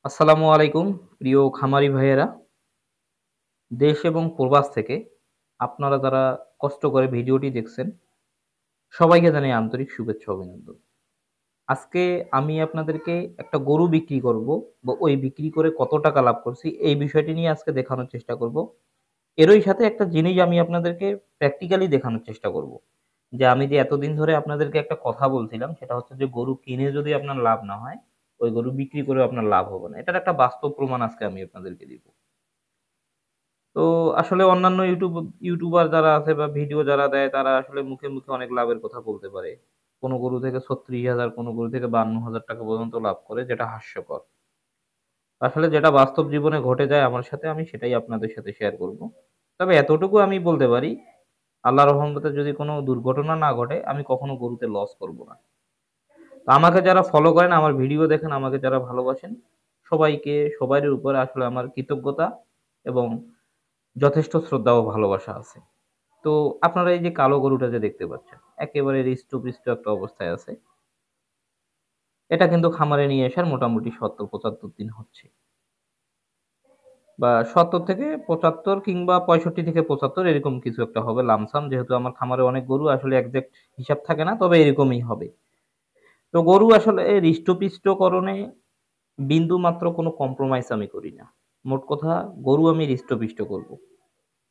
আসসালামু আলাইকুম প্রিয় খামারি ভাইয়েরা। দেশ এবং প্রবাস থেকে আপনারা যারা কষ্ট করে ভিডিওটি দেখছেন, সবাইকে জানাই আন্তরিক শুভেচ্ছা ও অভিনন্দন। আজকে আমি আপনাদেরকে একটা গরু বিক্রি করব বা ওই বিক্রি করে কত টাকা লাভ করছি এই বিষয়টি নিয়ে আজকে দেখানোর চেষ্টা করব। এরই সাথে একটা জিনিস আমি আপনাদেরকে প্র্যাকটিক্যালি দেখানোর চেষ্টা করব। যে আমি যে এতদিন ধরে আপনাদেরকে একটা কথা বলছিলাম সেটা হচ্ছে যে গরু কিনে যদি আপনার লাভ না হয়, ওই গরু বিক্রি করেও আপনার লাভ হবে না। এটার একটা বাস্তব প্রমাণ আজকে আমি আপনাদেরকে দিব। তো আসলে অন্যান্য ইউটিউবার যারা আছে বা ভিডিও যারা দেয় তারা আসলে মুখে, মুখে অনেক লাভের কথা বলতে পারে। কোন গরু থেকে ৩৬,০০০ কোন গরু থেকে ৫২,০০০ টাকা পর্যন্ত লাভ করে, যেটা হাস্যকর। আসলে যেটা বাস্তব জীবনে ঘটে যায় আমার সাথে, আমি সেটাই আপনাদের সাথে শেয়ার করব। তবে এতটুকু আমি বলতে পারি, আল্লাহর রহমতে যদি কোনো দুর্ঘটনা না ঘটে, আমি কখনো গরুতে লস করব না। তো আমাকে যারা ফলো করেন, আমার ভিডিও দেখেন, আমাকে যারা ভালোবাসেন, সবাইয়ের উপরে আসলে আমার কৃতজ্ঞতা এবং যথেষ্ট শ্রদ্ধা ও ভালোবাসা আছে। তো আপনারা এই যে কালো গরুটা যে দেখতে পাচ্ছেন, একেবারে হৃষ্টপুষ্ট একটা অবস্থায় আছে। এটা কিন্তু খামারে নিয়ে আসার মোটামুটি ৭০-৭৫ দিন হচ্ছে। বা ৭০ থেকে ৭৫ কিংবা ৬৫ থেকে ৭৫ এরকম কিছু একটা হবে লামসাম। যেহেতু আমার খামারে অনেক গরু, আসলে এক্সাক্ট হিসাব থাকে না, তবে এরকমই হবে। তো গরু আসলে হৃষ্টপুষ্টকরণে বিন্দুমাত্র কোনো কম্প্রোমাইজ আমি করি না। মোট কথা, গরু আমি হৃষ্টপুষ্ট করব।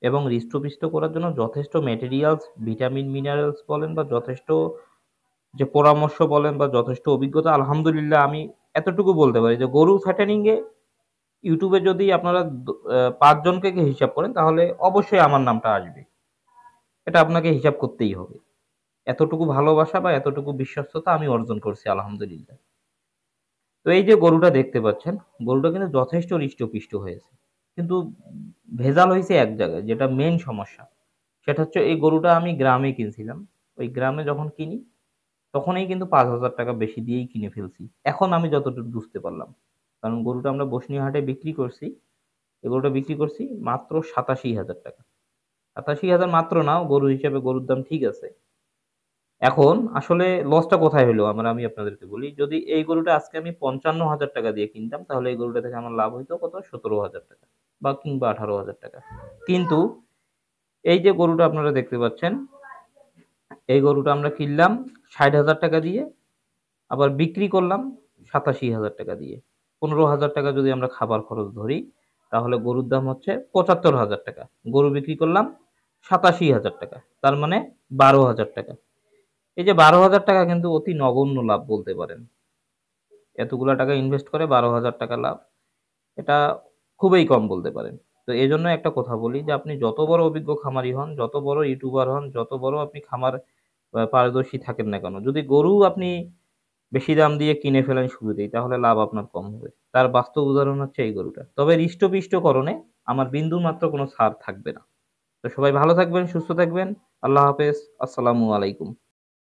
এবং হৃষ্টপুষ্ট করার জন্য যথেষ্ট ম্যাটেরিয়ালস, ভিটামিন, মিনারেলস বলেন বা যথেষ্ট যে পরামর্শ বলেন বা যথেষ্ট অভিজ্ঞতা, আলহামদুলিল্লাহ আমি এতটুকু বলতে পারি যে গরু ফ্যাটেনিং এ ইউটিউবে যদি আপনারা ৫ জনকে হিসাব করেন তাহলে অবশ্যই আমার নামটা আসবে। এটা আপনাকে হিসাব করতেই হবে। এতটুকু ভালোবাসা বা এতটুকু বিশ্বস্ততা আমি অর্জন করছি আলহামদুলিল্লাহ। তো এই যে গরুটা দেখতে পাচ্ছেন, গরুটা কিন্তু যথেষ্ট হৃষ্টপুষ্ট হয়েছে। কিন্তু ভেজাল হইছে এক জায়গায়, যেটা মেইন সমস্যা। সেটা হচ্ছে এই গরুটা আমি গ্রামে কিনছিলাম। ওই গ্রামে যখন কিনি তখনই কিন্তু ৫,০০০ টাকা বেশি দিয়েই কিনে ফেলছি। এখন আমি যতটুকু বুঝতে পারলাম। কারণ গরুটা আমরা বসনিহাটে বিক্রি করছি। এই গরুটা বিক্রি করছি মাত্র ৮৭,০০০ টাকা। ৮৭,০০০ মাত্র না, গরু হিসেবে গরুর দাম ঠিক আছে। এখন আসলে লসটা কোথায় হইলো আমি আপনাদেরকে বলি। যদি এই গরুটা আজকে আমি ৫৫,০০০ টাকা দিয়ে কিনতাম তাহলে এই গরুটা থেকে আমার লাভ হইতো কত? ১৭,০০০ টাকা বা কিংবা ১৮,০০০ টাকা। কিন্তু এই যে গরুটা আপনারা দেখতে পাচ্ছেন, এই গরুটা আমরা কিনলাম ৬০,০০০ টাকা দিয়ে, আবার বিক্রি করলাম ৮৭,০০০ টাকা দিয়ে। ১৫,০০০ টাকা যদি আমরা খাবার খরচ ধরি, তাহলে গরুর দাম হচ্ছে ৭৫,০০০ টাকা। গরু বিক্রি করলাম ৮৭,০০০ টাকা। তার মানে ১২,০০০ টাকা। এই যে ১২,০০০ টাকা কিন্তু অতি নগণ্য লাভ বলতে পারেন। এতগুলা টাকা ইনভেস্ট করে ১২,০০০ টাকা লাভ, এটা খুবই কম বলতে পারেন। তো এজন্য একটা কথা বলি যে আপনি যত বড় অভিজ্ঞ খামারি হন, যত বড় ইউটিউবার হন, যত বড় আপনি খামার পারদর্শী থাকেন না কেন, যদি গরু আপনি বেশি দাম দিয়ে কিনে ফেলেন শুরুতেই, তাহলে লাভ আপনার কম হবে। তার বাস্তব উদাহরণ হচ্ছে এই গরুটা। তবে হৃষ্টপুষ্টকরণে আমার বিন্দুমাত্র কোনো ছাড় থাকবে না। তো সবাই ভালো থাকবেন, সুস্থ থাকবেন। আল্লাহ হাফেজ। আসসালামু আলাইকুম।